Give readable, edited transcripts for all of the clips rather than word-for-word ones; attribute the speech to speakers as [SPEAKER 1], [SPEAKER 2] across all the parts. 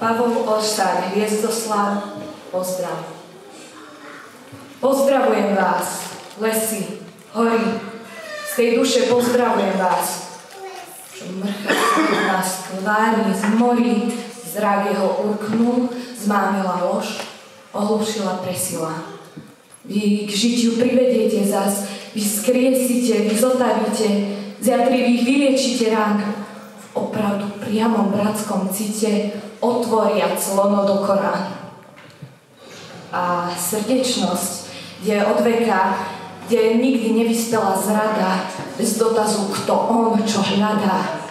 [SPEAKER 1] Pavol Oštáň, Hviezdoslav, pozdrav. Pozdravujem vás, lesy, hory, z tej duše pozdravujem vás, čo mrcha sa nás tvári z morí, zrak jeho urknul, zmámila lož, ohlušila presila. Vy k žitiu privediete zas, vy skriesite, vy zotavíte, z jatrivých vyliečite rán, v opravdu priamom bratskom cite otvoria clono do Korán. A srdečnosť, kde od veka, kde nikdy nevyspela zrada, bez dotazu, kto on, čo hľadá.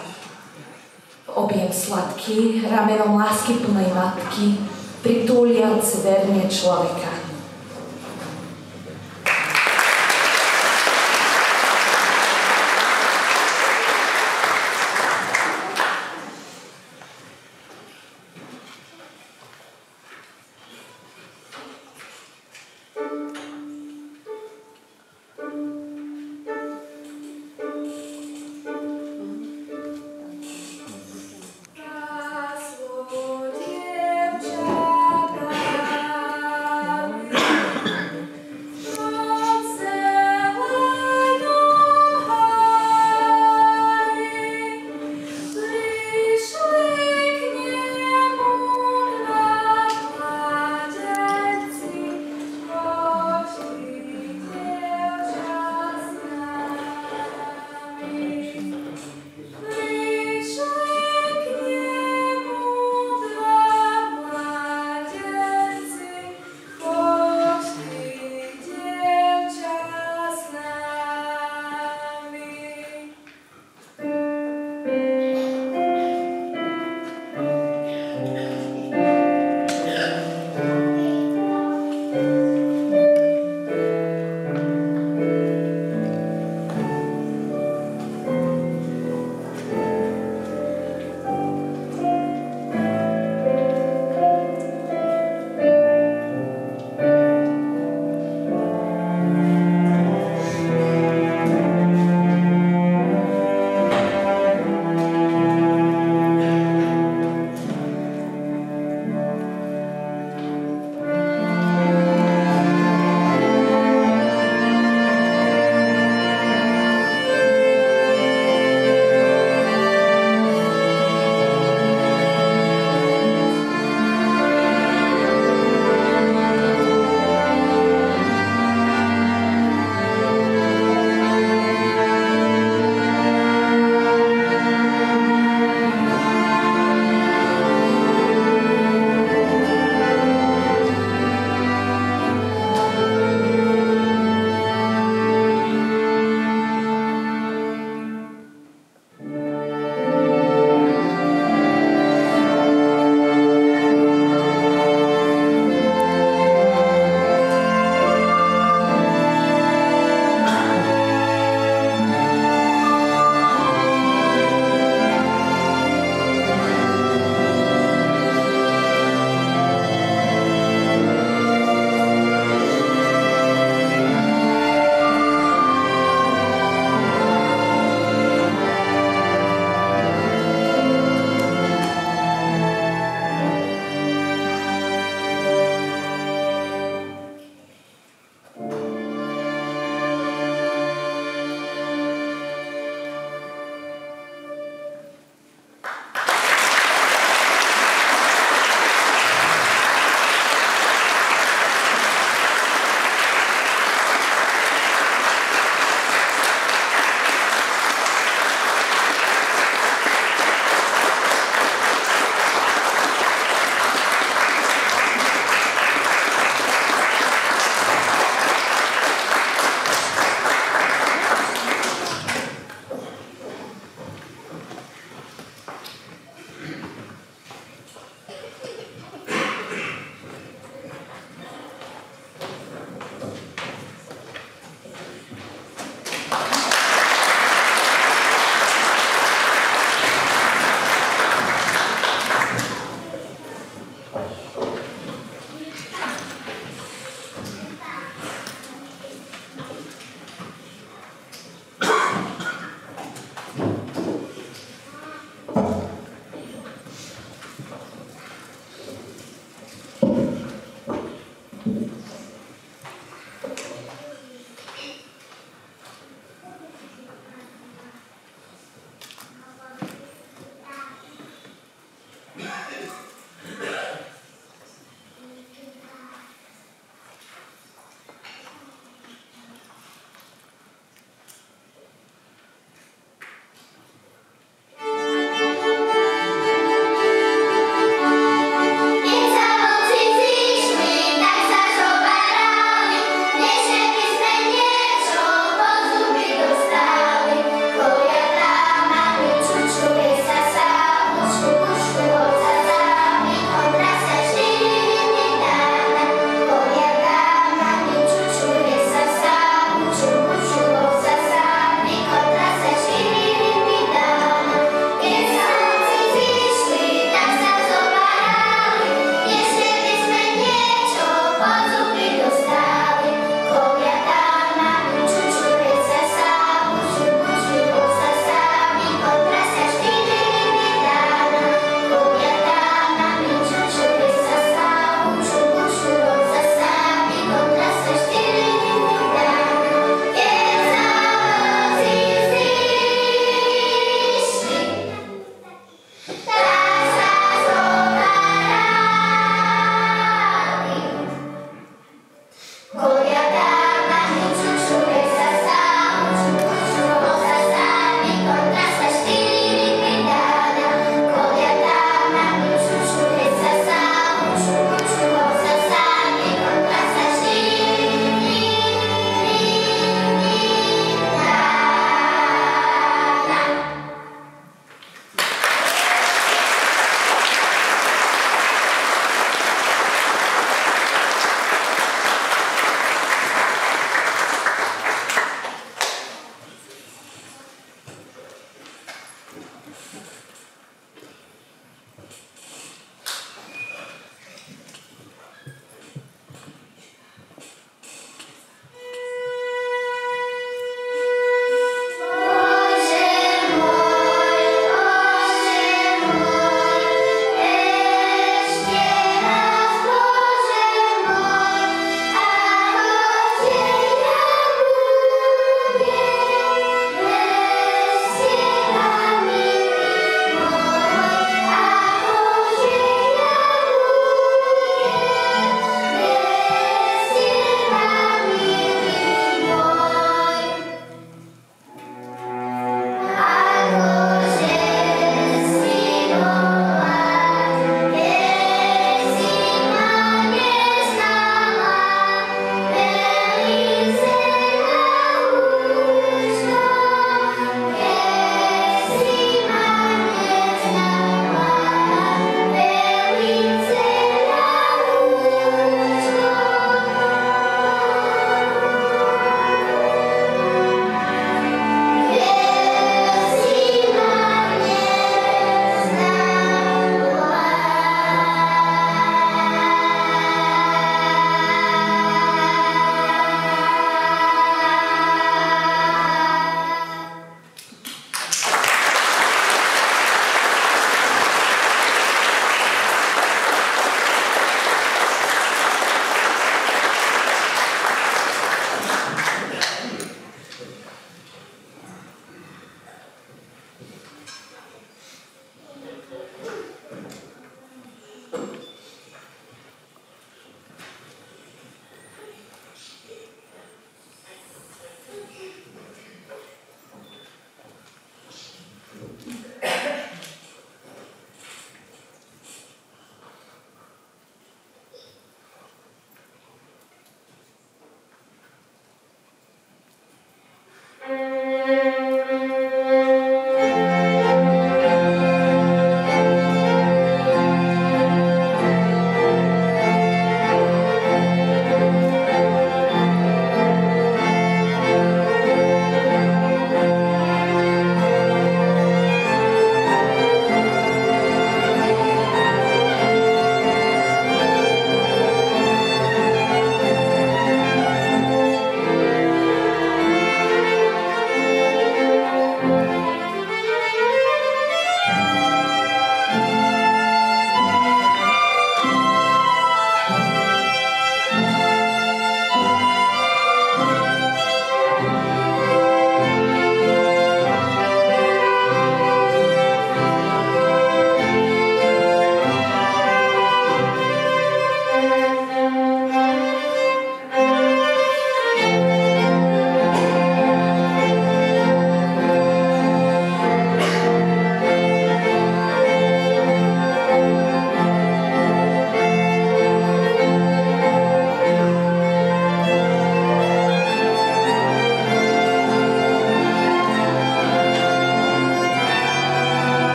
[SPEAKER 1] Objem sladký, ramenom lásky plnej matky, pritúliac verne človeka.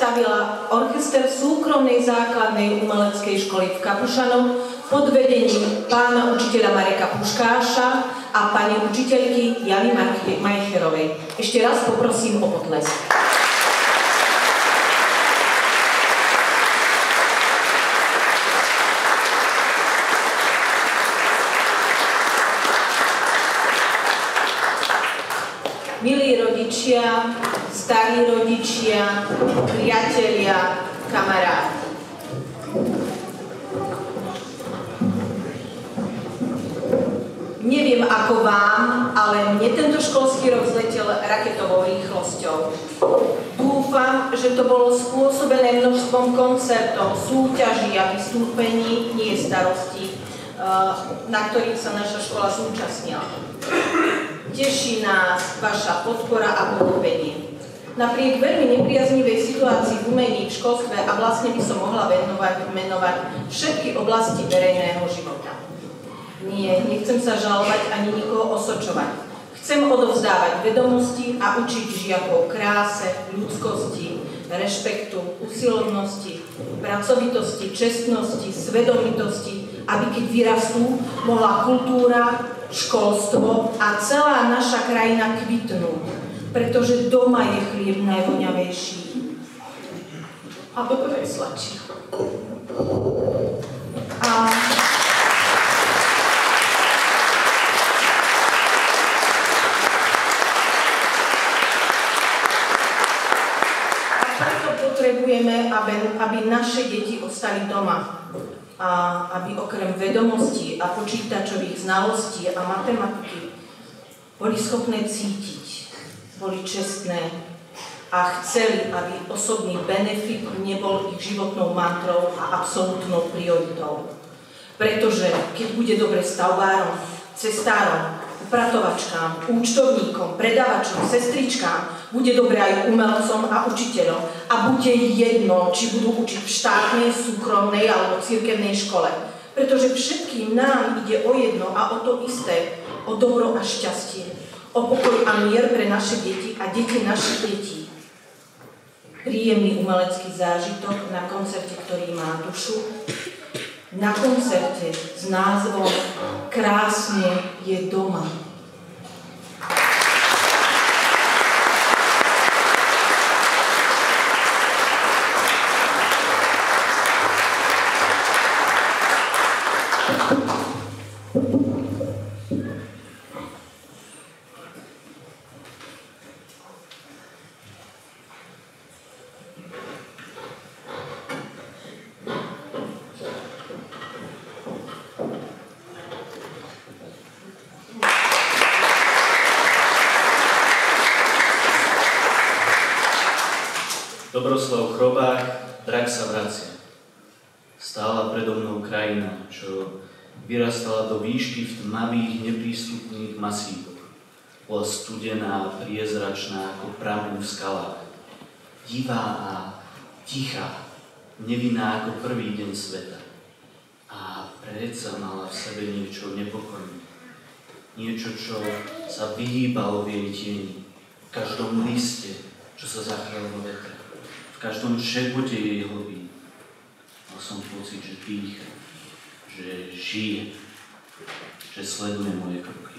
[SPEAKER 2] stavila orchester súkromnej základnej umeleckej školy v Kapušanoch pod vedením pána učiteľa Mareka Puškáša a pani učiteľky Jany Majcherovej. Ešte raz poprosím o potlesk. Milí rodičia, starí rodičia, priatelia, kamaráti. Neviem ako vám, ale mne tento školský rok zletel raketovou rýchlosťou. Dúfam, že to bolo spôsobené množstvom koncertov, súťaží a vystúpení, nie starostí, na ktorých sa naša škola zúčastnila. Teší nás vaša podpora a pochopenie. Napriek veľmi nepriaznivej situácii v umení, v školstve a vlastne by som mohla menovať všetky oblasti verejného života. Nie, nechcem sa žalovať ani nikoho osočovať. Chcem odovzdávať vedomosti a učiť žiakov kráse, ľudskosti, rešpektu, usilovnosti, pracovitosti, čestnosti, svedomitosti, aby keď vyrastú, mohla kultúra, školstvo a celá naša krajina kvitnúť, pretože doma je chlieb najvoňavejší a toto je sladší. A preto potrebujeme, aby naše deti ostali doma. A aby okrem vedomostí a počítačových znalostí a matematiky boli schopné cítiť, boli čestné a chceli, aby osobný benefit nebol ich životnou mantrou a absolútnou prioritou. Pretože keď bude dobre stavbárom, cestárom, upratovačkám, účtovníkom, predavačom, sestričkám, bude dobre aj umelcom a učiteľom a bude jedno, či budú učiť v štátnej, súkromnej alebo cirkevnej škole. Pretože všetkým nám ide o jedno a o to isté, o dobro a šťastie, o pokoj a mier pre naše deti a deti našich detí. Príjemný umelecký zážitok na koncerte, ktorý má dušu, na koncerte s názvom Krásne je doma.
[SPEAKER 3] Dobroslav Chrobák, Drak sa vracia. Stála predo mnou krajina, čo vyrastala do výšky v tmavých, neprístupných masívoch. Bola studená, priezračná ako prameň v skalách. Divá a tichá, nevinná ako prvý deň sveta. A predsa mala v sebe niečo nepokojné. Niečo, čo sa vyhýbalo v jej tieni. V každom liste, čo sa zachrál vo vetre. V každom šepote jej hlbí. Mal som pocit, že dýcha, že žije, že sleduje moje kroky.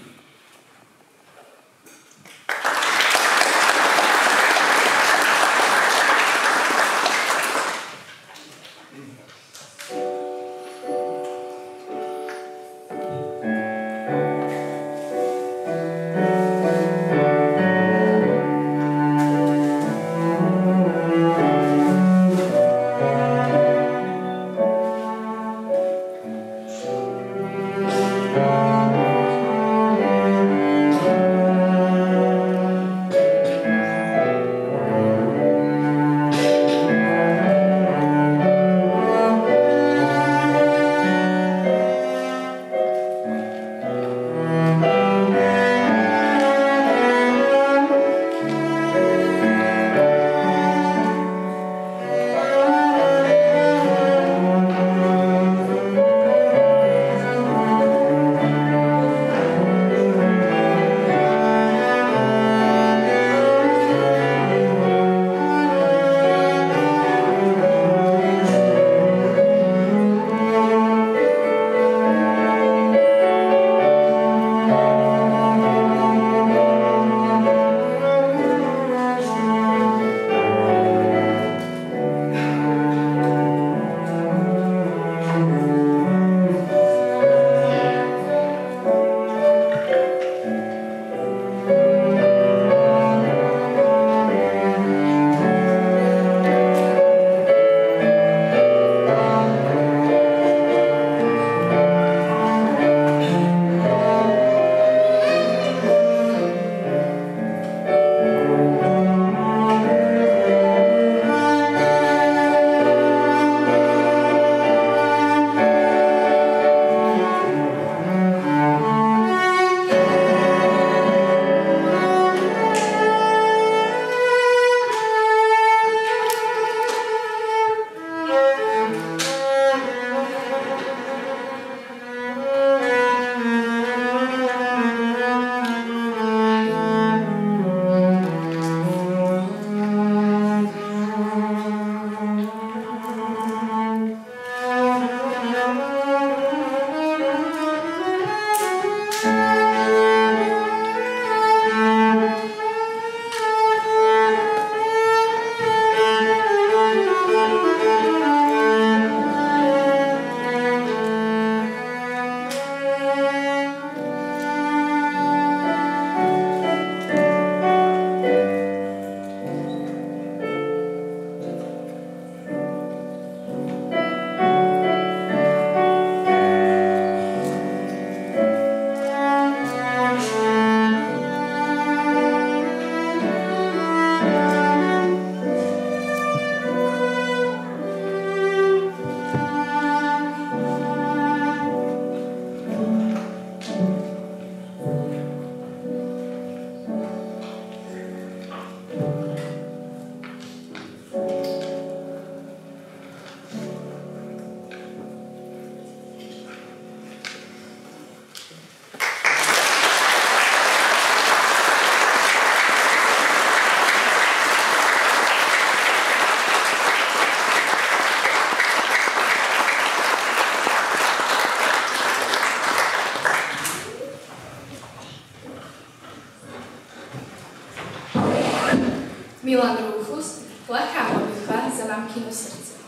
[SPEAKER 4] Milan Rufus, ľahká modlitba za mamkino srdce.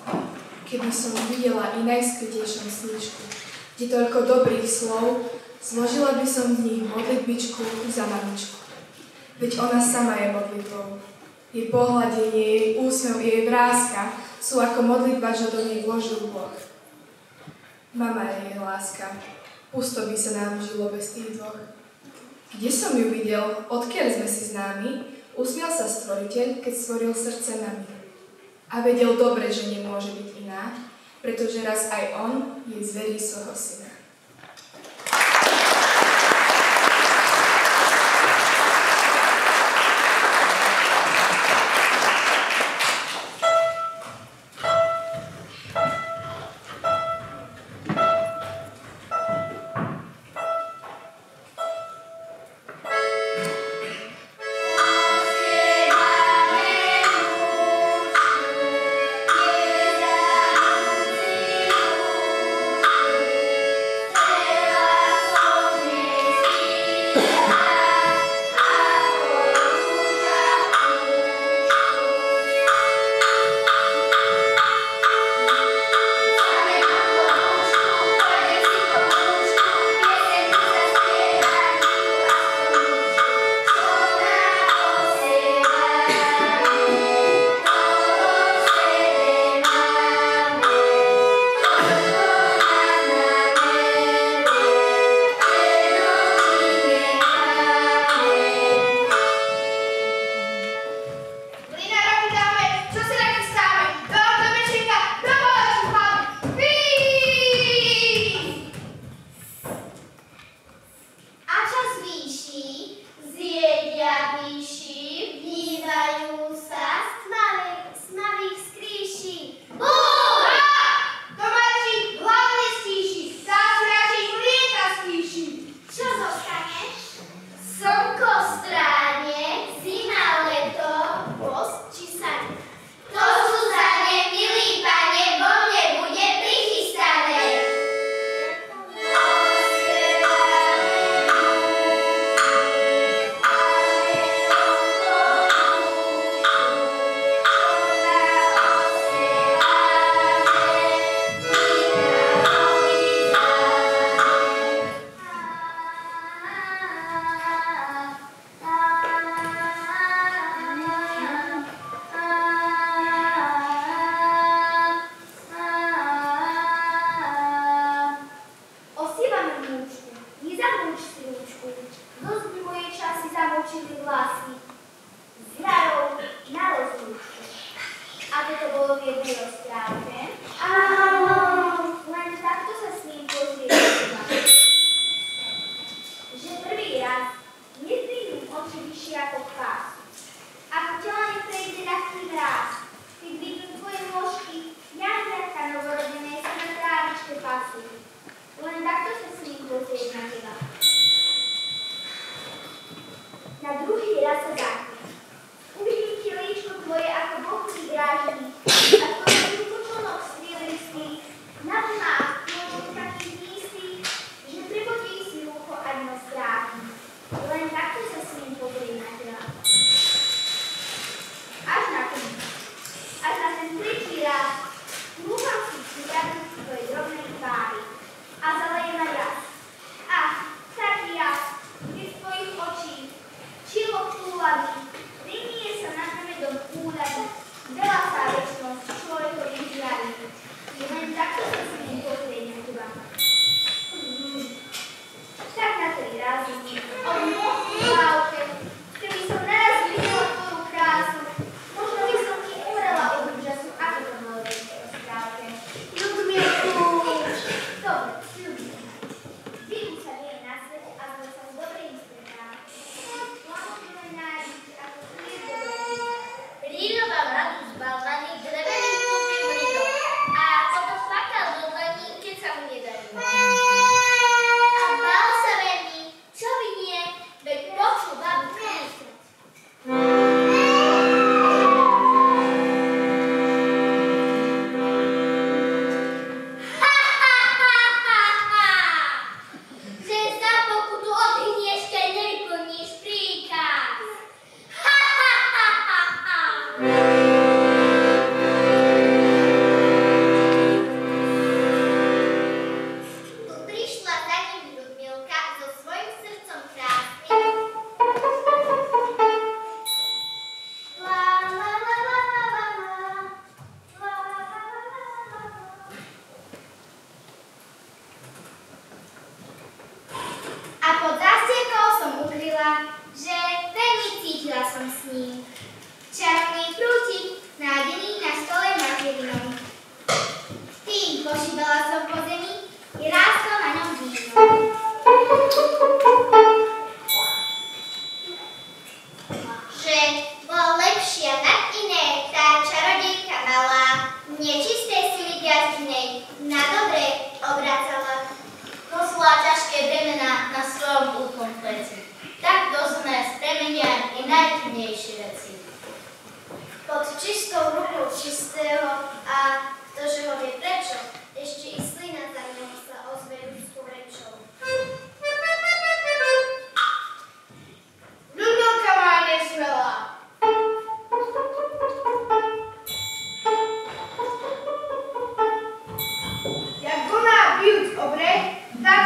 [SPEAKER 4] Keby som videla i najskrytejšiu sníčku, kde toľko dobrých slov, zložila by som v nich modlitbičku za mamičku. Veď ona sama je modlitbou. Jej pohľadenie, jej úsmev, jej vrázka sú ako modlitba, čo do nej vložil Boh. Mama je jej láska. Pusto by sa nám žilo bez tých dvoch. Kde som ju videl, odkiaľ sme si známi, usmial sa stvoriteľ, keď stvoril srdce nami. A vedel dobre, že nemôže byť iná, pretože raz aj on jej zverí svojho syna.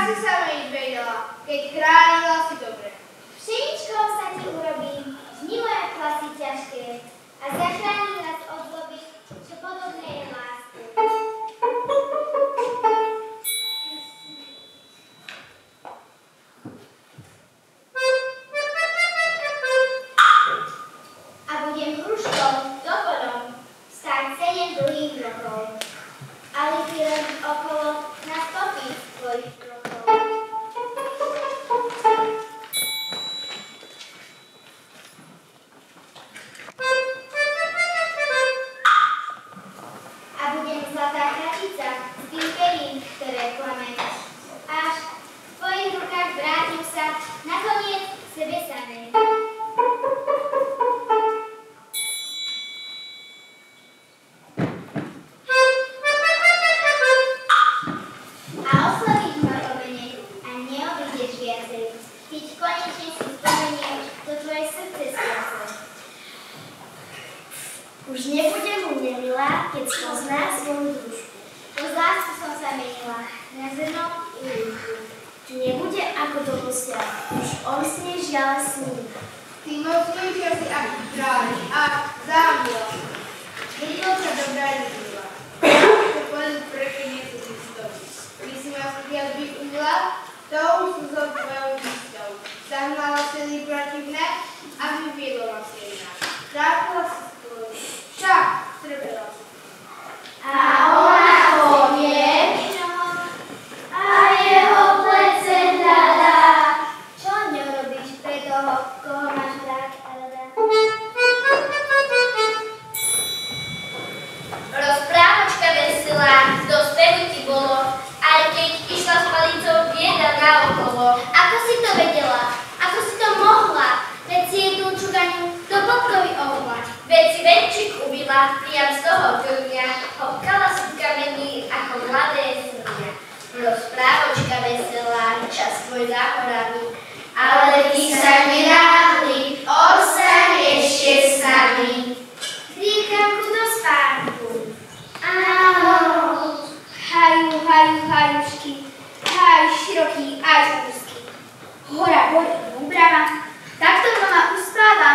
[SPEAKER 5] Asi sa mi vedela, keď chránila si dobre.
[SPEAKER 6] Pšeničkou sa ti urobím, dni moje klasy ťažké a zachránim nás od zloby, čo podobné je lásku. A budem hruškou, dokonom, stáť 7 dlhých rokov, ale ty len okolo na stopy tvojich krokov. A budem zlatá kratica s tým perím, ktoré plame. Až v tvojich rukách vrátim sa nakoniec k sebe samej. A oslovíš môj obenek a neobídeš viacej, keď konečne si spomenieš to tvoje srdce sviace. Už nebudem mu nemilá, keď spozná svoju dušu. Po lásku som sa menila na zrno i lúku. Nebude ako do postia, už on s nej žiaľa sní.
[SPEAKER 5] Ty mocnejšia si ako kráľ a zámila. Budovka dobrá nezmila. To povedz prekenie si Kristovi. Ty si ma viac byť umila, to už sú so tvojou listou. Zahnala celý protivné a vyviedla silná. Trápila si spolu, však trpela si.
[SPEAKER 6] A ona povie, a jeho plece hľadá. Čo nerobíš pre toho, koho máš rád a rada? Rozprávočka veselá, do spevu ti bolo, aj keď išla s palicou bieda naokolo. Ako si to vedela? Ako si to mohla? Veď si jej tú čuganiu do podkovy ohla. Veď si venčík ubila, priam z toho krvňa, hopkala si kamení ako mladé srňa. Rozprávočka veselá, čas tvoj za horami, ale ty sa nenáhli, ostaň ešte s nami. Zíkamku do spánku. Áno. Haju, haju, hajušky, haj široký, aj úzky. Hora bolí úbrava, takto mama uspáva.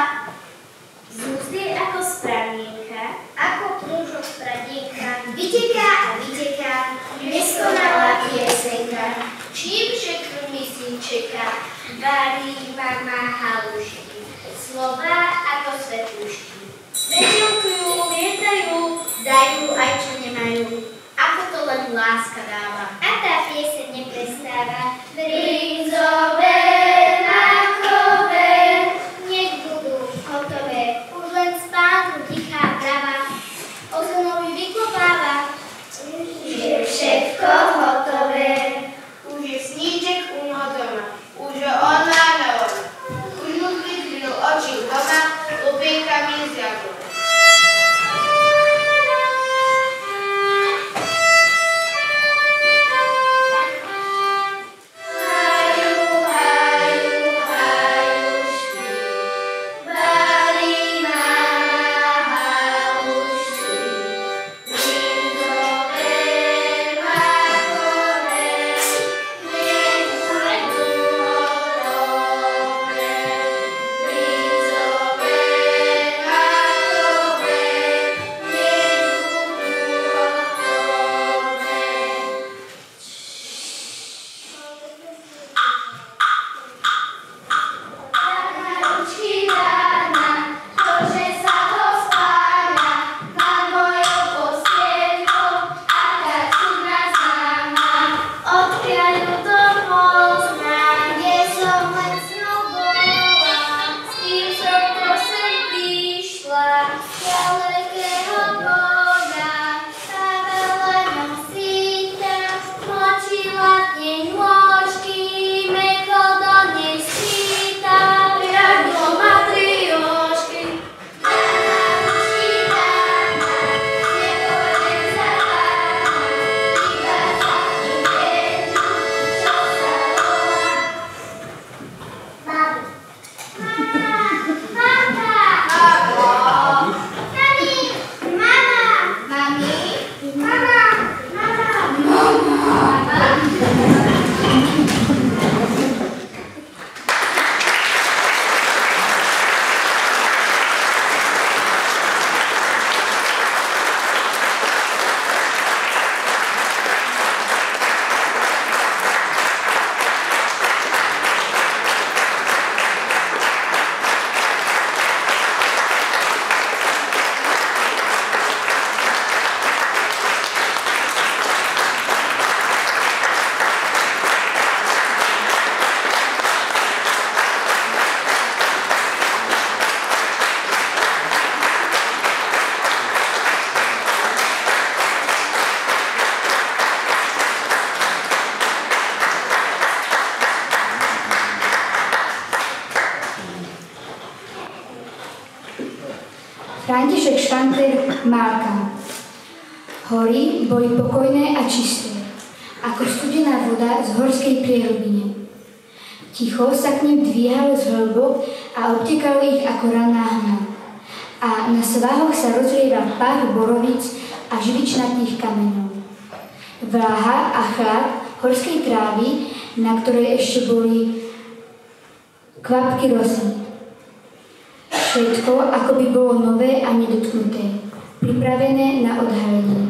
[SPEAKER 6] Z úzdy ako spranienka, ako prúžok spranienka, vyteká a vyteká, neskonalá piesenka. Čímže krmi si čeká, varí mama halušky, slova ako svetúšky. Vedelkujú, lietajú, dajú aj čo nemajú, ako to len láska dáva. A tá pieseň neprestáva. Brinzové nákové, nech budú hotové, už len spánku tichá trava, ozonovi vyklopáva. Už je všetko hotové.
[SPEAKER 5] Už je sníček u mňa doma, už je on má nová. Už mu vykryl oči doma, lupienkami z jablok.
[SPEAKER 6] A
[SPEAKER 7] František Švanter Málka. Hory boli pokojné a čisté, ako studená voda z horskej priehlbine. Ticho sa k nim dvíhalo z hĺbok a obtekalo ich ako ranná hmla. A na svahoch sa rozlieval pár borovic a žvičnatých kameňov. Vláha a chlad horskej trávy, na ktorej ešte boli kvapky rosy. Všetko ako by bolo nové a nedotknuté, pripravené na odhalenie.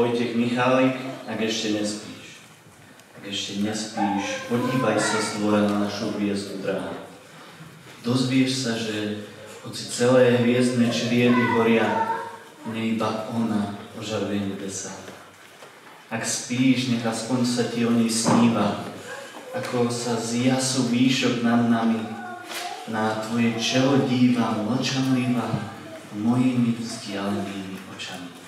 [SPEAKER 3] Vojtech Michálik, ak ešte nespíš. Ak ešte nespíš, podívaj sa z dvora na našu hviezdu drahá. Dozvieš sa, že hoci celé hviezdne čriedy horia, nie iba ona ožaruje nebesa. Ak spíš, nech aspoň sa ti o nej sníva, ako sa z jasu výšok nad nami, na tvoje čelo dívam mlčanlivá mojimi vzdialenými očami.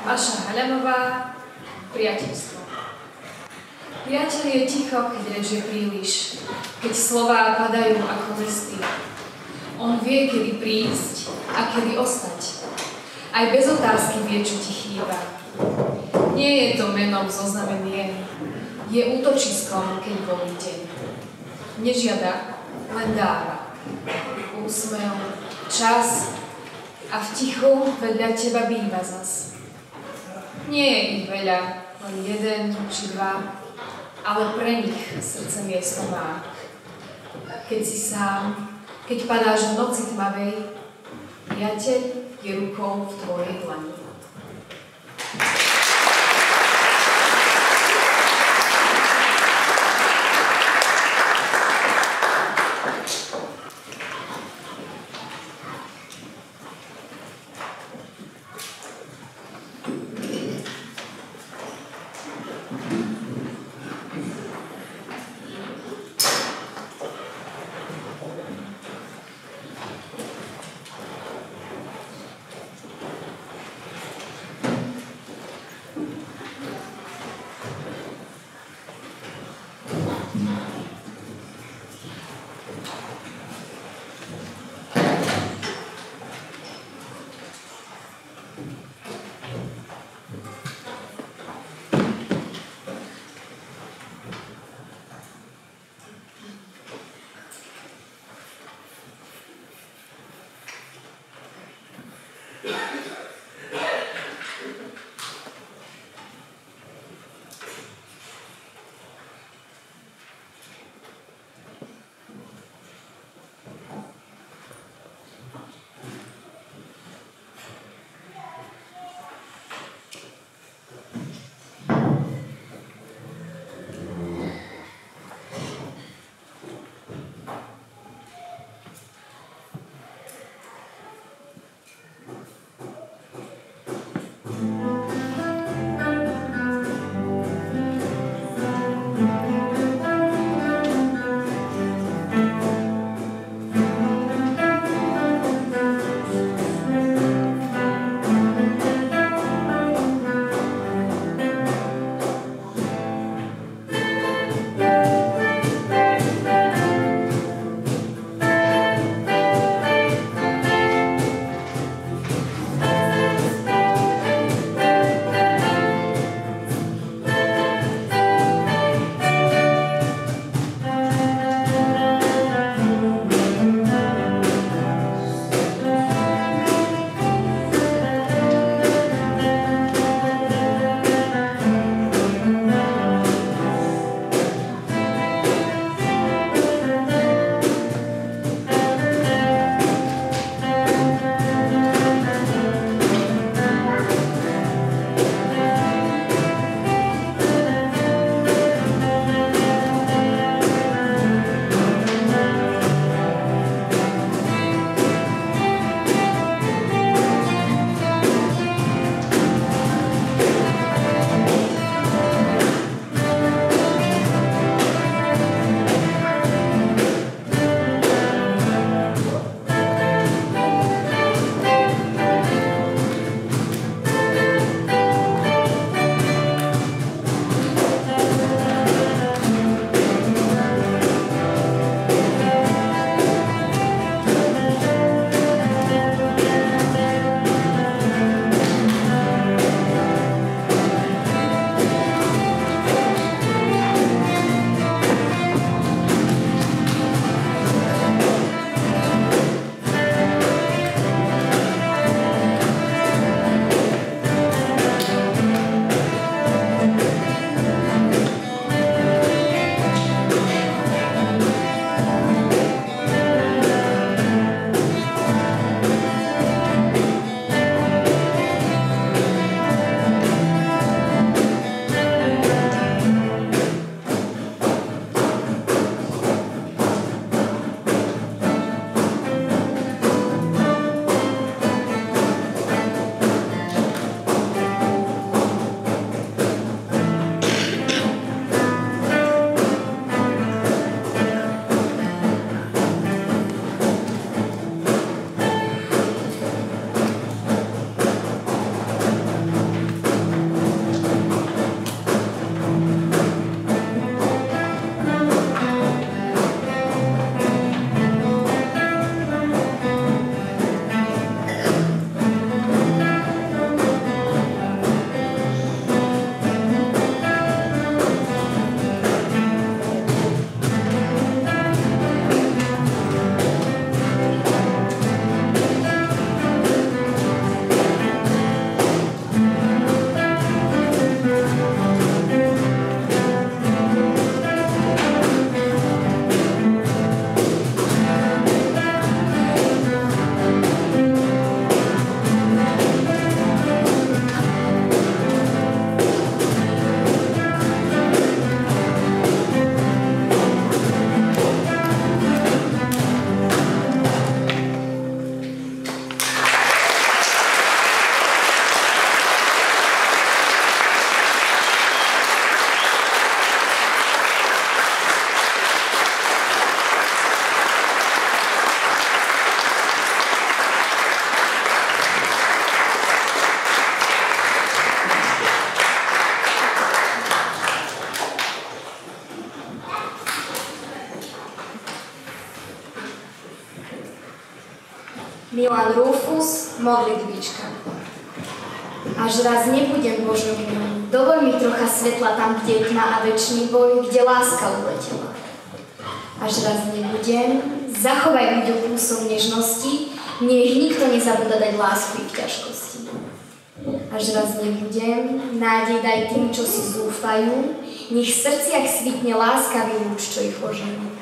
[SPEAKER 1] Aša Halemová, priateľstvo. Priateľ je ticho, keď reč je príliš, keď slová padajú ako listy. On vie, kedy prísť a kedy ostať. Aj bez otázky vie, čo ti chýba. Nie je to menom v zozname mien, je útočiskom, keď volí deň. Nežiada, len dáva. Úsmev, čas a v tichu vedľa teba býva zas. Nie je ich veľa, len jeden či dva, ale pre nich srdce miesto má. Keď si sám, keď padáš v noci tmavej, priateľ je rukou v tvojej dlani.
[SPEAKER 7] Roman Rufus, modlitbička. Až raz nebudem Božou minou, dovol mi trocha svetla tam, kde je tma a večný boj, kde láska uletela. Až raz nebudem, zachovaj ľuďom kúsom nežnosti, nech nikto nezabúda dať lásku ich ťažkosti. Až raz nebudem, nádej daj tým, čo si zúfajú, nech v srdciach svitne láskavý lúč, čo ich ožení.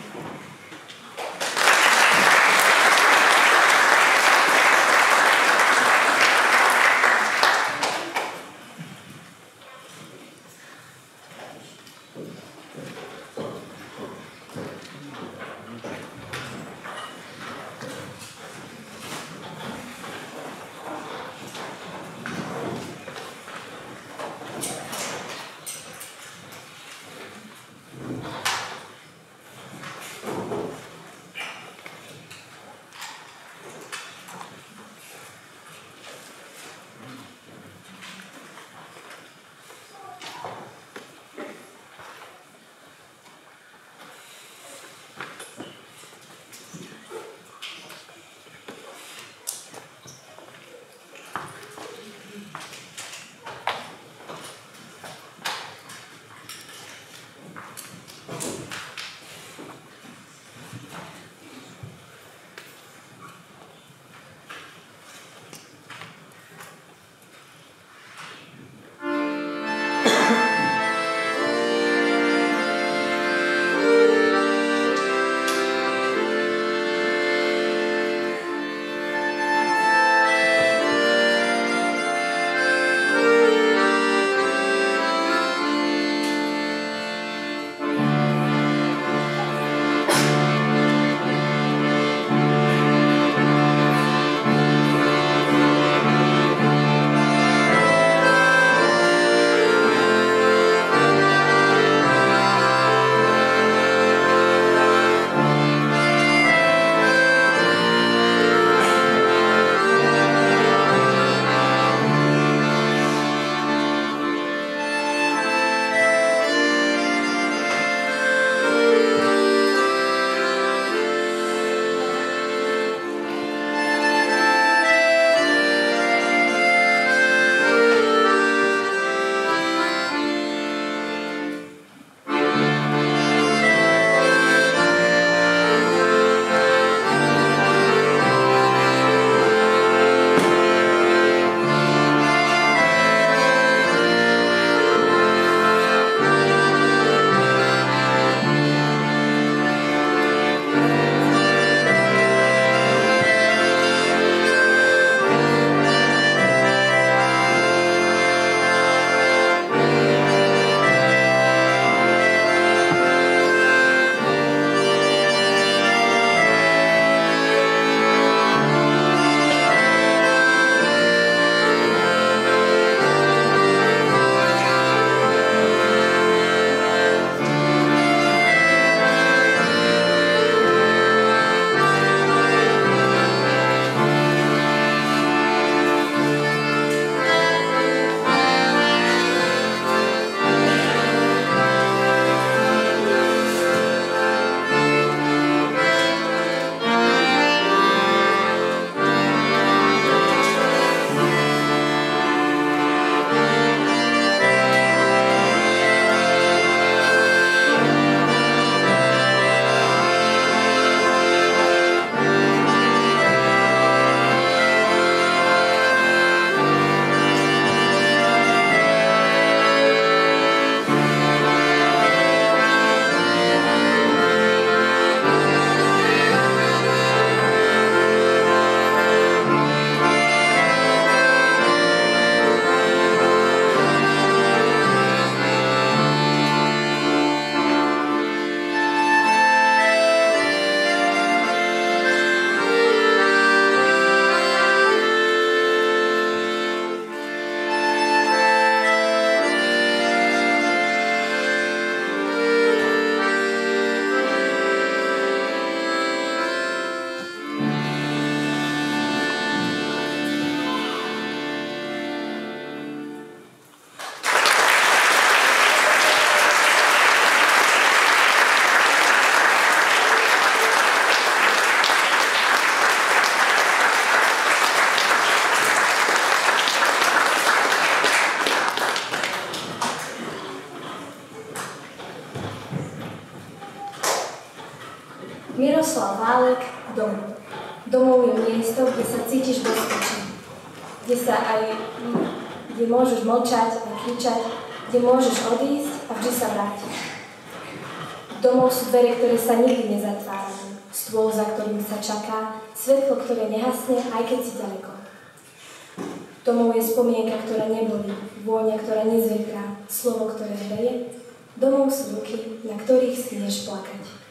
[SPEAKER 8] cítiš bezpečí. Kde môžeš mlčať a kričať, kde môžeš odísť a vždy sa vrátiť. Domov sú dvere, ktoré sa nikdy nezatvárajú. Stôl, za ktorým sa čaká, svetlo, ktoré nehasne, aj keď si ďaleko. Domov je spomienka, ktorá nebolí, vôňa, ktorá nezvetrá, slovo, ktoré hreje. Domov sú ruky, na ktorých smieš plakať.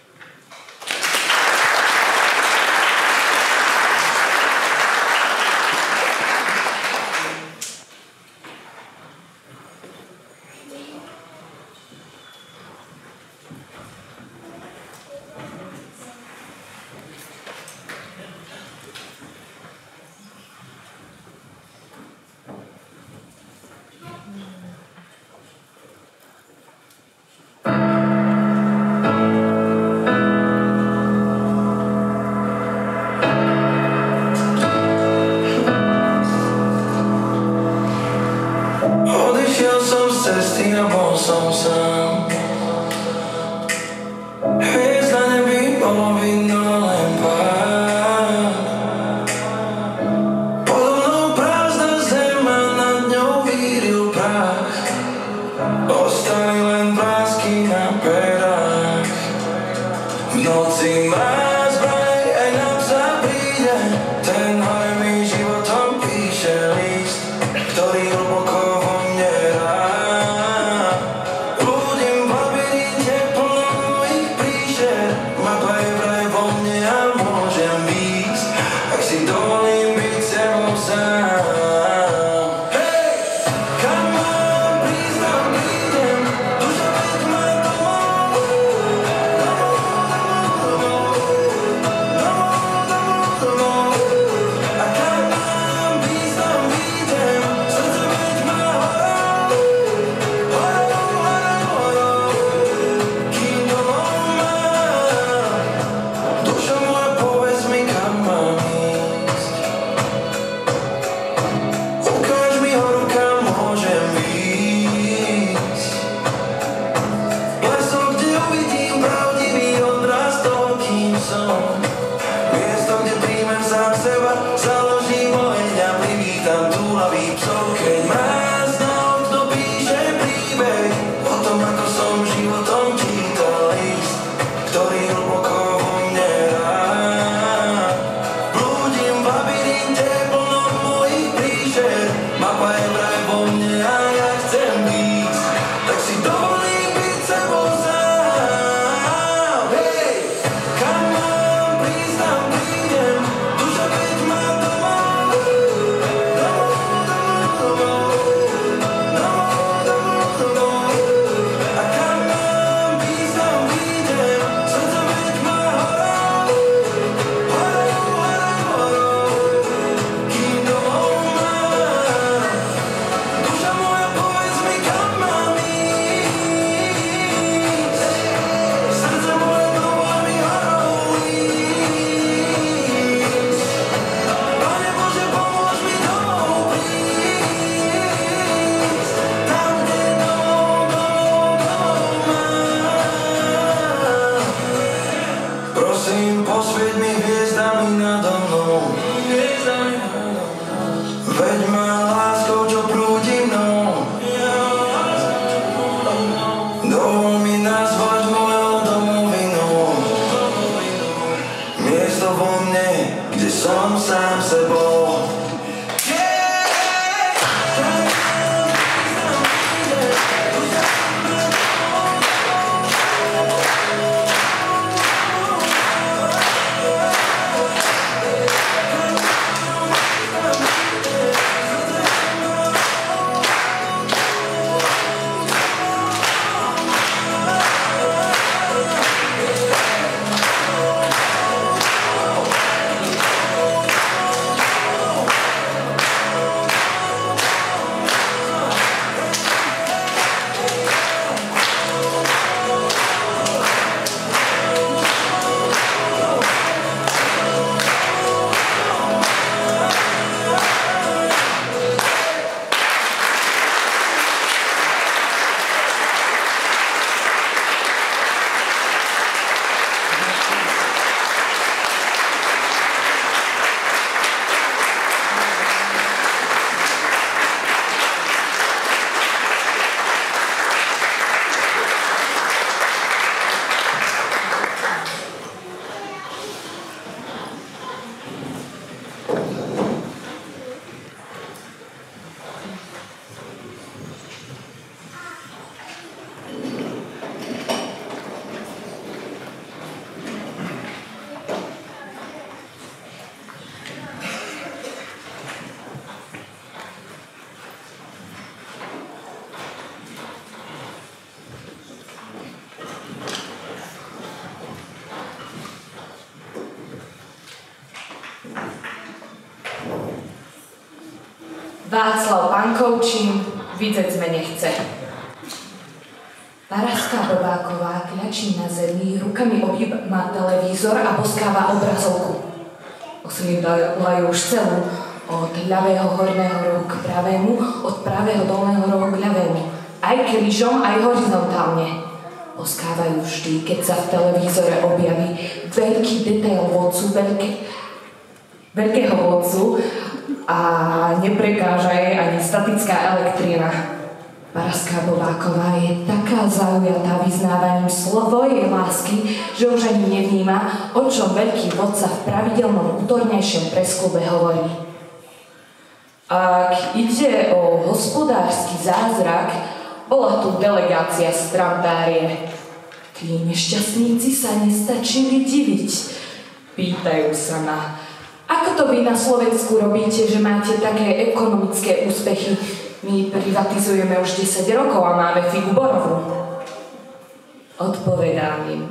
[SPEAKER 1] Václav Pankovčín, vidieť sme nechce. Paraská Bobáková kľačí na zemi, rukami objíma televízor a boskáva obrazovku. Osmývajú už celú, od ľavého horného rohu k pravému, od pravého dolného rohu k ľavému. Aj krížom, aj horizontálne. Boskávajú vždy, keď sa v televízore objaví veľký detail vodcu, veľkého vodcu a neprekáža jej ani statická elektrina. Paraská Bobáková je taká zaujatá vyznávaním svojej lásky, že už ani nevníma, o čom veľký vodca v pravidelnom útornejšom presklube hovorí. Ak ide o hospodársky zázrak, bola tu delegácia z Tramtárie. Tí nešťastníci sa nestačili diviť. Pýtajú sa ma, ako to vy na Slovensku robíte, že máte také ekonomické úspechy? My privatizujeme už 10 rokov a máme figu borovú. Odpovedám im,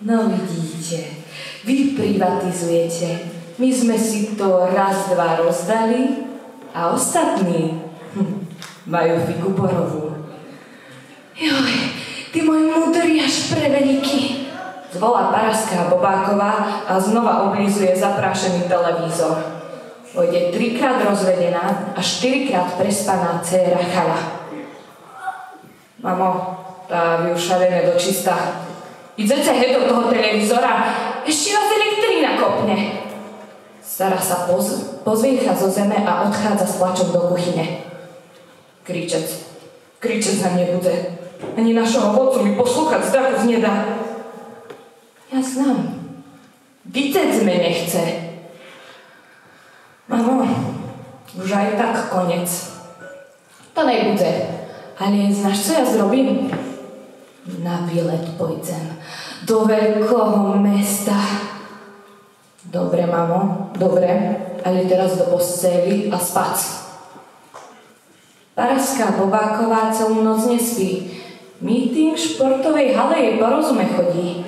[SPEAKER 1] no vidíte, vy privatizujete, my sme si to raz, dva rozdali a ostatní majú figu borovú. Joj, ty môj múdry až preveliký, zvolá Paraská Bobáková a znova oblízuje zaprášený televízor. Pôjde 3-krát rozvedená a 4-krát prespaná dcéra Chala. Mamo, tá vyušavené do čista. Idete heď do toho televízora, ešte vás elektrína kopne. Stará sa pozviecha zo zeme a odchádza s plačom do kuchyne. Kričec na nebude. Ani našho vodcu mi poslúchať zdraku nedá. Ja znám. Vitec me nechce. Mamo, už aj tak konec. To nebude. Ale znáš, co ja zrobím? Na výlet pôjdem. Do veľkého mesta. Dobre, mamo, dobre. Ale teraz do posteli a spať. Paraská Bobáková celú noc nespí. Meeting v športovej hale jej po rozume chodí.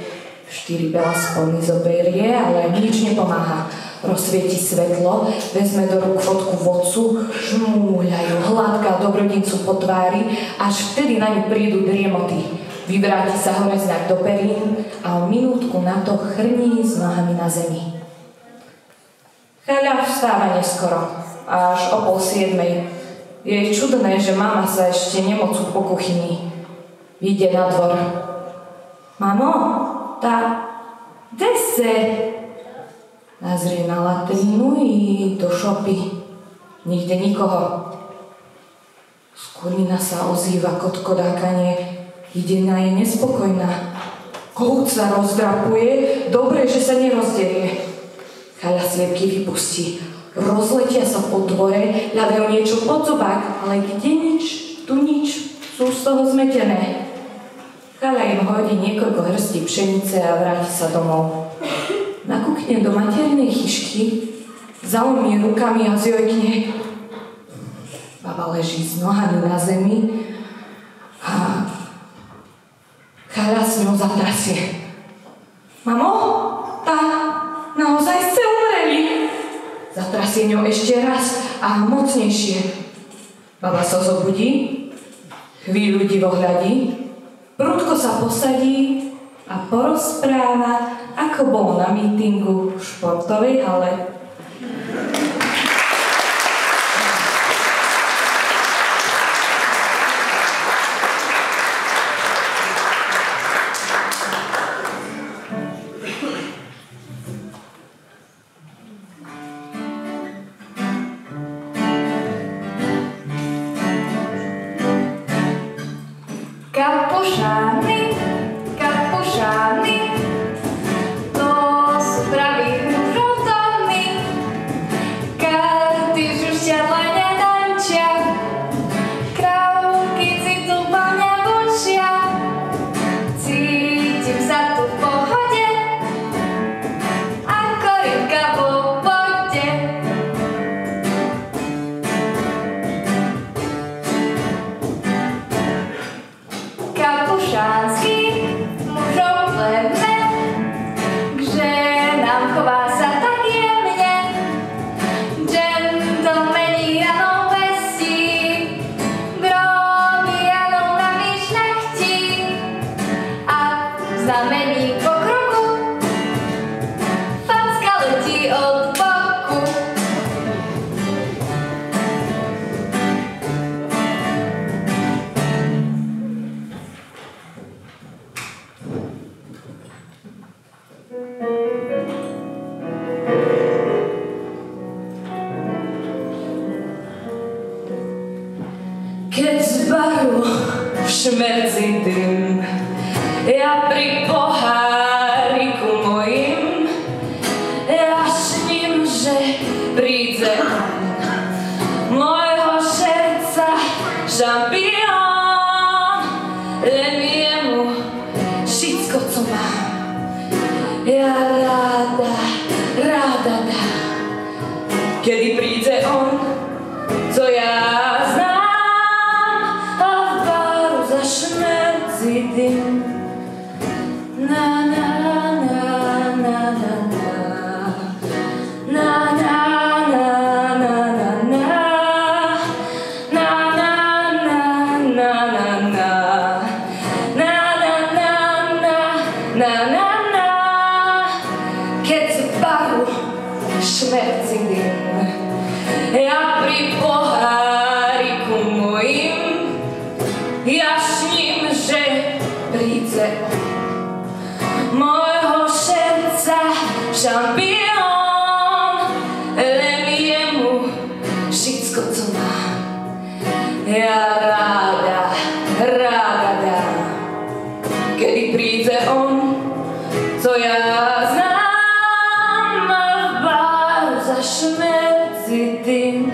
[SPEAKER 1] 4 veľa spolny zoberie, ale nič nepomáha. Rozsvieti svetlo, vezme do rúk fotku vodcu, žmúľajú, hladká dobrodincu po tvári, až vtedy na ňu prídu driemoty. Vyvráti sa hore znak do perín a o minútku na to chrní s nohami na zemi. Chaľa vstáva neskoro, až o 6:30. Je čudné, že mama sa ešte nemocú po kuchyni. Vyjde na dvor. Mamo, kde se? Nazrie na latrínu i do šopy. Nikde nikoho. Z kurnína sa ozýva kotkodákanie. Idena je nespokojná. Kohút sa rozdrapuje, dobre, že sa nerozdelie. Chaľa sliepky vypustí. Rozletia sa po dvore, hľadajú niečo pod zobák, ale kde nič, tu nič, sú z toho zmetené. Chaľa im hodí niekoľko hrstí pšenice a vráti sa domov. Nakúkne do maternej chyšky, zaumí rukami a zjojkne. Baba leží s nohami na zemi a Chaľa s ňou zatrasie. Mamo, tá naozaj ste umreli. Zatrasie ňou ešte raz a mocnejšie. Baba sa zobudí, chvíľu divo hľadí, prudko sa posadí a porozpráva, ako bolo na mítingu v športovej hale.
[SPEAKER 7] Kapušány, to sú praví hružotóny.
[SPEAKER 1] Keď z baru šmerci dym, ja pri poháriku mojim, ja sním, že príde môjho srdca šampión, len jemu všetko, co mám, ja ráda dám. Kedy príde on, co ja znám, a v baru zašmerci dym. Na na na na na na na na na na na na na na na. Keď z baru šmerci dym, ja pri poháriku mojim, ja sním, že príde môjho srdca šampión, len jemu všetko, co mám, ja ráda dám. Kedy príde on, co ja znám, a v baru zašmerci dym.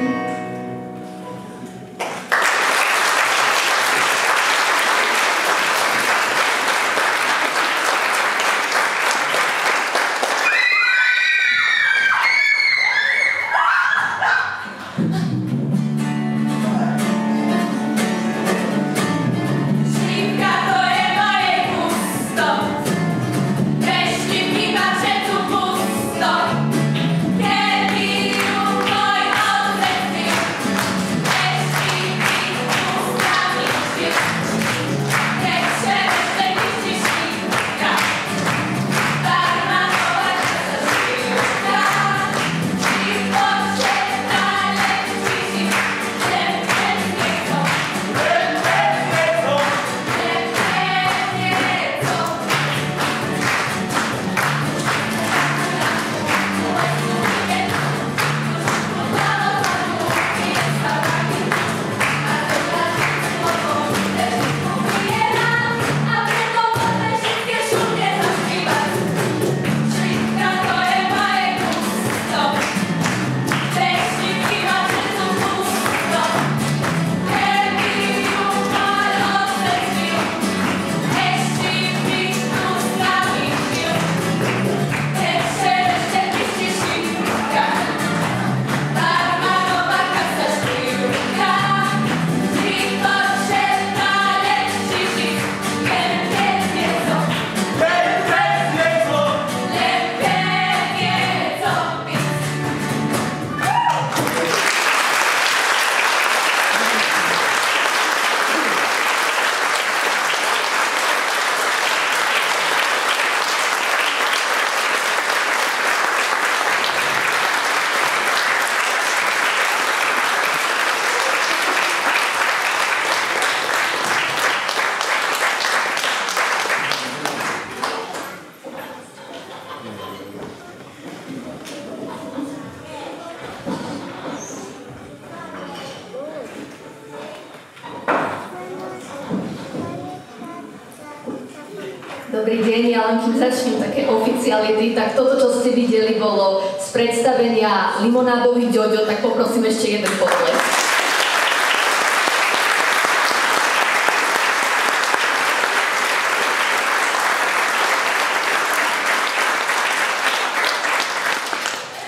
[SPEAKER 9] Dobrý deň, ja len kým začnem také oficiality, tak toto, čo ste videli, bolo z predstavenia Limonádový Ďoďo, tak poprosím ešte jeden potlesk.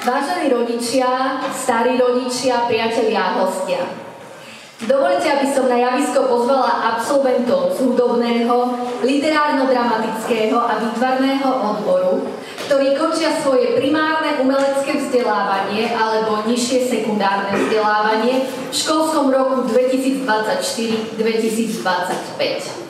[SPEAKER 9] Vážení rodičia, starí rodičia, priatelia a hostia. Dovoľte, aby som na javisko pozvala absolventov z hudobného, literárno-dramatického a výtvarného odboru, ktorí končia svoje primárne umelecké vzdelávanie alebo nižšie sekundárne vzdelávanie v školskom roku 2024-2025.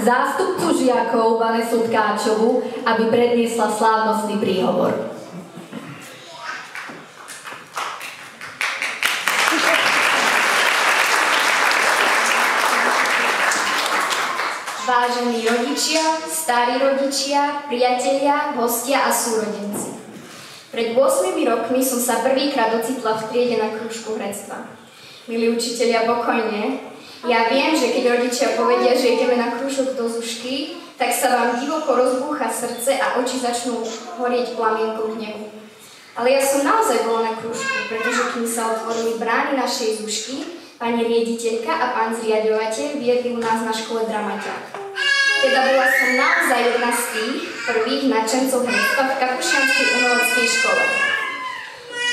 [SPEAKER 9] zástupcu žiakov Vanesu Tkáčovú, aby predniesla slávnostný príhovor.
[SPEAKER 10] Vážení rodičia, starí rodičia, priatelia, hostia a súrodenci. Pred 8 rokmi som sa prvýkrát ocitla v triede na krúžku herectva. Milí učitelia, pokojne. Ja viem, že keď rodičia povedia, že ideme na krúžok do Zušky, tak sa vám divoko rozbúcha srdce a oči začnú horieť plamienkou hnevu. Ale ja som naozaj bola na krúžku, pretože kým sa otvorili brány našej Zušky, pani riaditeľka a pán zriaďovateľ viedli u nás na škole dramaťák. Teda bola som naozaj jedna z tých prvých nadšencov herectva v Kapušianskej umeleckej škole.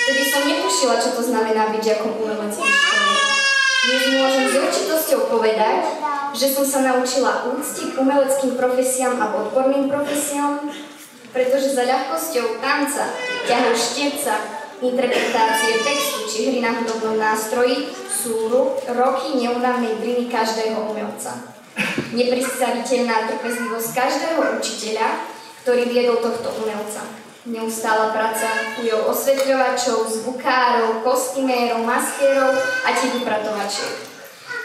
[SPEAKER 10] Vtedy som netušila, čo to znamená byť žiakom umeleckej školy. Dnes môžem s určitosťou povedať, že som sa naučila úcti k umeleckým profesiám a odborným profesiám, pretože za ľahkosťou tanca, ťahu štepca, interpretácie textu či hry na hudobnom nástroji sú roky neúnavnej driny každého umelca. Nepredstaviteľná trpezlivosť každého učiteľa, ktorý viedol tohto umelca. Neustála práca ujov osvetľovačov, zvukárov, kostymérov, maskérov a tiež upratovačiek.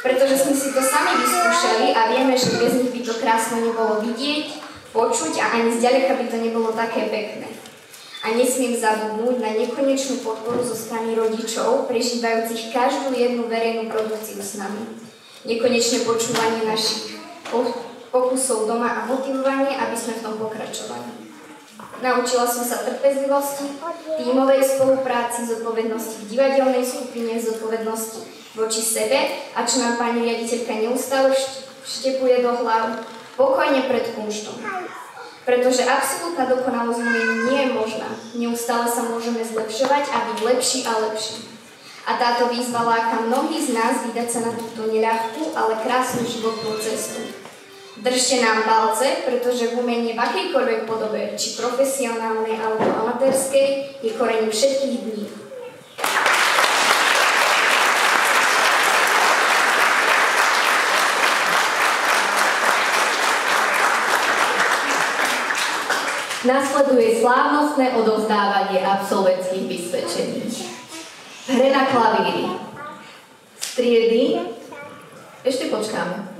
[SPEAKER 10] Pretože sme si to sami vyskúšali a vieme, že bez nich by to krásne nebolo vidieť, počuť a ani zďaleka by to nebolo také pekné. A nesmiem zabudnúť na nekonečnú podporu zo strany rodičov, prežívajúcich každú jednu verejnú produkciu s nami. Nekonečné počúvanie našich pokusov doma a motivovanie, aby sme v tom pokračovali. Naučila som sa trpezlivosti, tímovej spolupráci, zodpovednosti v divadelnej skupine, zodpovednosti voči sebe a čo nám pani riaditeľka neustále vštepuje do hlav, pokojne pred kunštom. Pretože absolútna dokonalosť nie je možná. Neustále sa môžeme zlepšovať a byť lepší a lepší. A táto výzva láka mnohých z nás vydať sa na túto neľahkú, ale krásnu životnú cestu. Držte nám palce, pretože v umení v akejkoľvek podobe, či profesionálnej alebo amatérskej, je koreň všetkých dní.
[SPEAKER 9] Nasleduje slávnostné odovzdávanie absolventských vysvedčení. Hre na klavíri. Striedy. Ešte počkáme.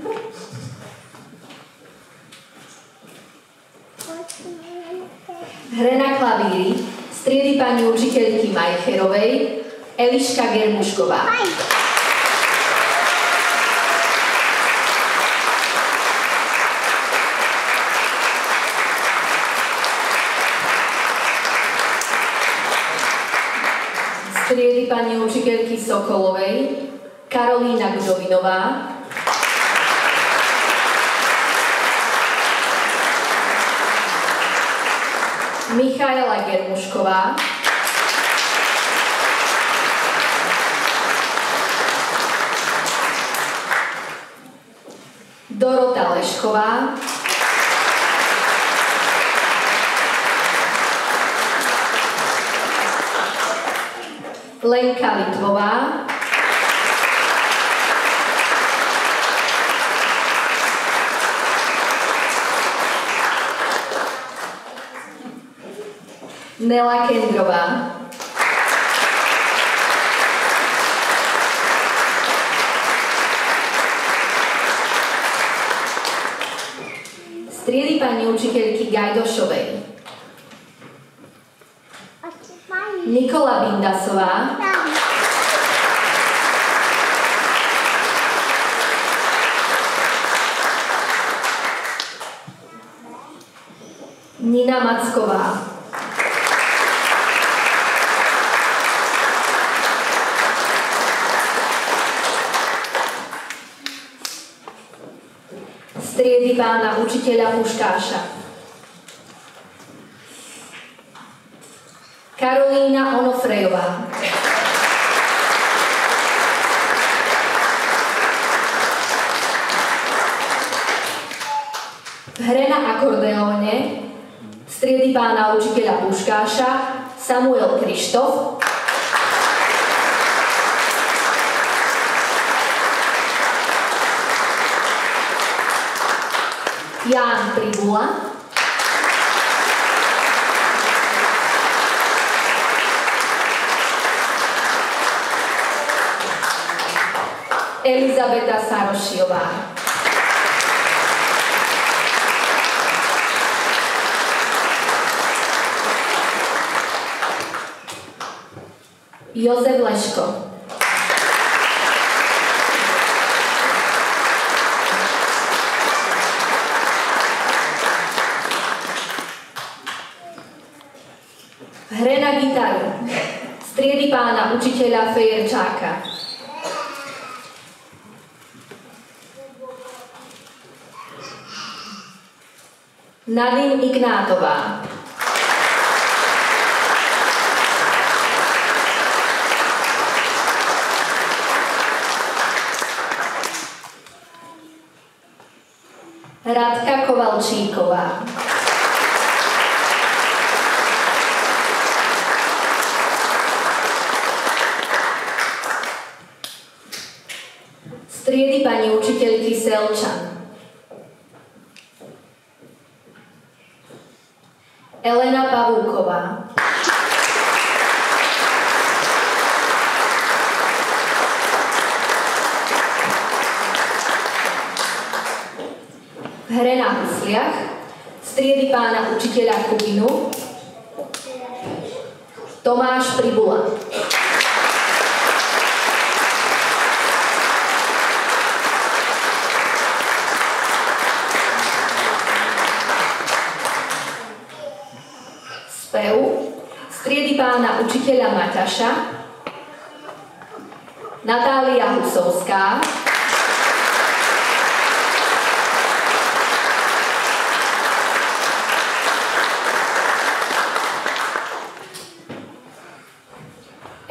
[SPEAKER 9] Hre na klavíri. Striedy pani učiteľky Majcherovej, Eliška Germušková. Striedy pani učiteľky Sokolovej, Karolína Gdovinová, Michaela Germušková, Dorota Lešková, Lenka Litvová, Nela Kendrová, striedy pani učiteľky Gajdošovej, Nikola Bindasová, Nina Macková, striedy pána učiteľa Puškáša, Karolína Onofrejová, v hre na akordeóne striedy pána učiteľa Puškáša Samuel Krištof, Ján Pribula, Elizabeta Sarošiová, Jozef Leško, hre na gitaru z triedy pána učiteľa Fejerčáka, Nadine Ignátová, Radka Kovalčíková, z triedy pani učiteľky Selčan, Elena Pavúková, hre na husliach z triedy pána učiteľa Kubinu, Tomáš Pribula, spev z triedy pána učiteľa Maťaša, Natália Husovská,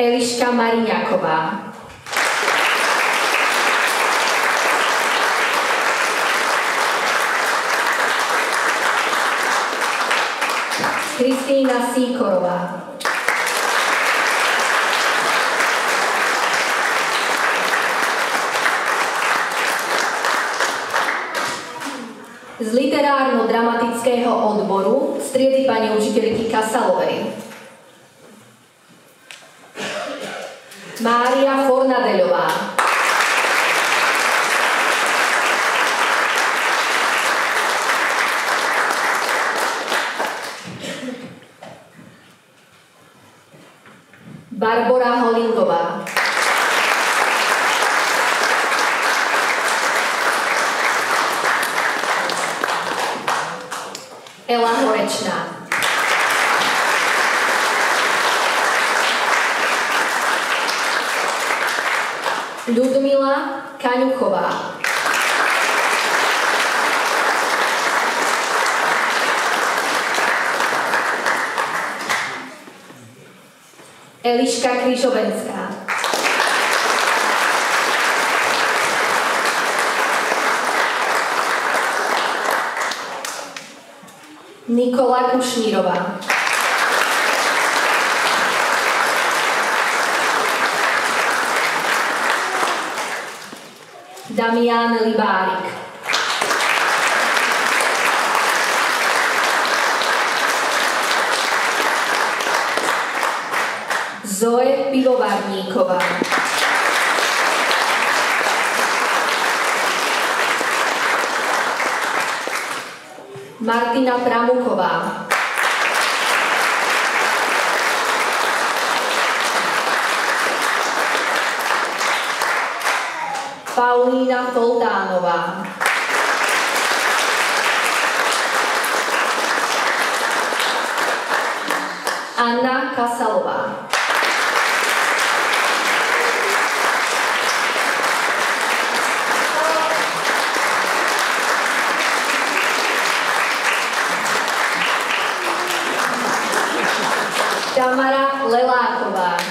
[SPEAKER 9] Eliška Mariňáková, Kristýna Síkorová, z literárno-dramatického odboru z triedy pani učiteľky Kasalovej, Mária Fornadeľová, Barbora Holingová, Ela Horečná, Ľudmila Kaňuchová, Eliška Kryžovenská, Nikola Kušnírová, Damián Libárik, Zoe Pivovarníková, Martina Pramuková, Paulína Foltánová, Anna Kasalová, Tamara Leláková,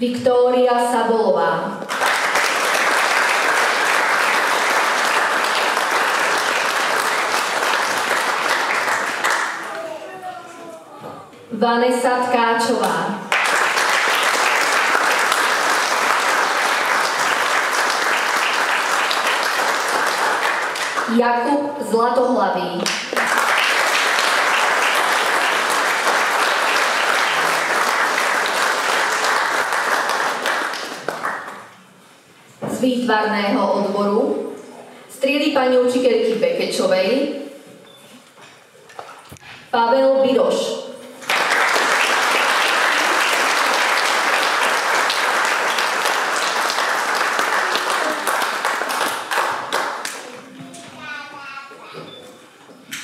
[SPEAKER 9] Viktória Sabolová, Vanesa Tkáčová. Jakub Zlatohlavý. Z výtvarného odboru striedy pani učiteľky Bekečovej Pavel Biroš.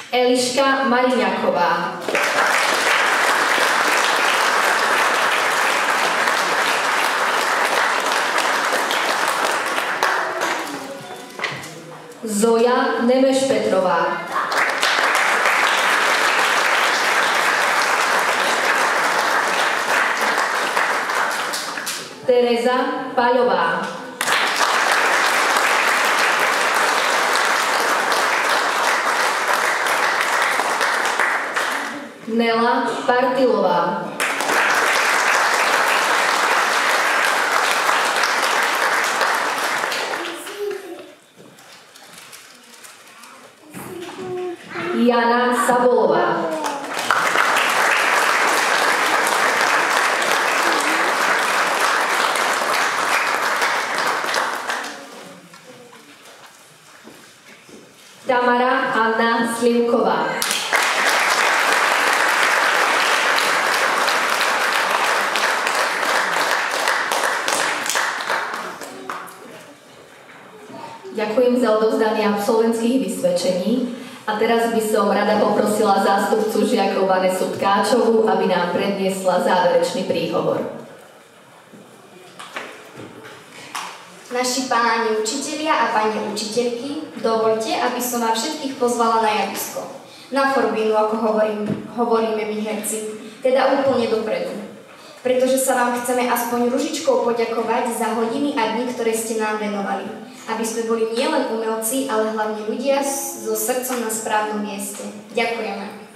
[SPEAKER 9] Eliška Mariňaková. Zoja Nemeš-Petrová. Tereza Paľová. Nela Partilová. Jana Sabolová. Tamara Anna Slivková. Ďakujem za odovzdanie absolventských vysvedčení a teraz by som rada poprosila zástupcu žiakov Vanesu Tkáčovú, aby nám predniesla záverečný príhovor.
[SPEAKER 10] Naši páni učitelia a pani učiteľky, dovoľte, aby som vás všetkých pozvala na javisko. Na forbínu, ako hovoríme my herci, teda úplne dopredu. Pretože sa vám chceme aspoň ružičkou poďakovať za hodiny a dni, ktoré ste nám venovali. Aby sme boli nielen umelci, ale hlavne ľudia so srdcom na správnom mieste. Ďakujeme.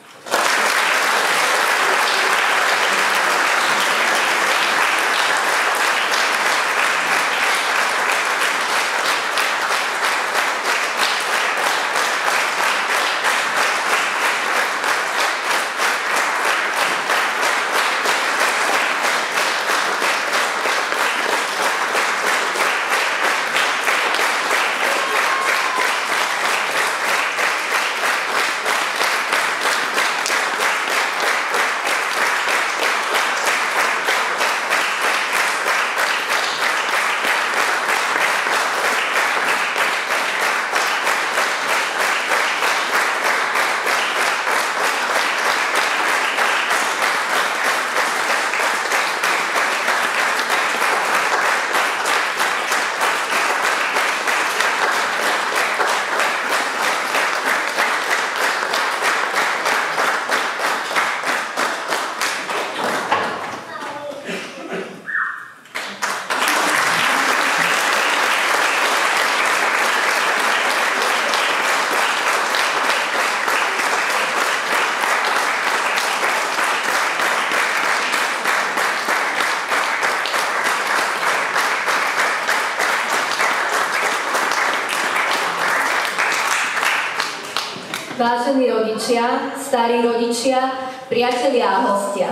[SPEAKER 9] Vážení rodičia, starí rodičia, priatelia a hostia.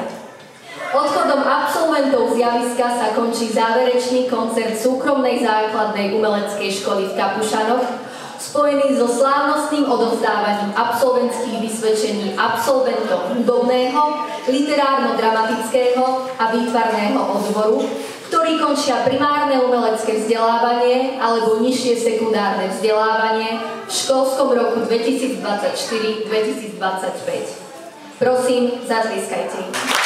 [SPEAKER 9] Odchodom absolventov z javiska sa končí záverečný koncert súkromnej základnej umeleckej školy v Kapušanoch, spojený so slávnostným odovzdávaním absolventských vysvedčení absolventom hudobného, literárno-dramatického a výtvarného odboru, ktorí končia primárne umelecké vzdelávanie alebo nižšie sekundárne vzdelávanie v školskom roku 2024-2025. Prosím, zatlieskajte im.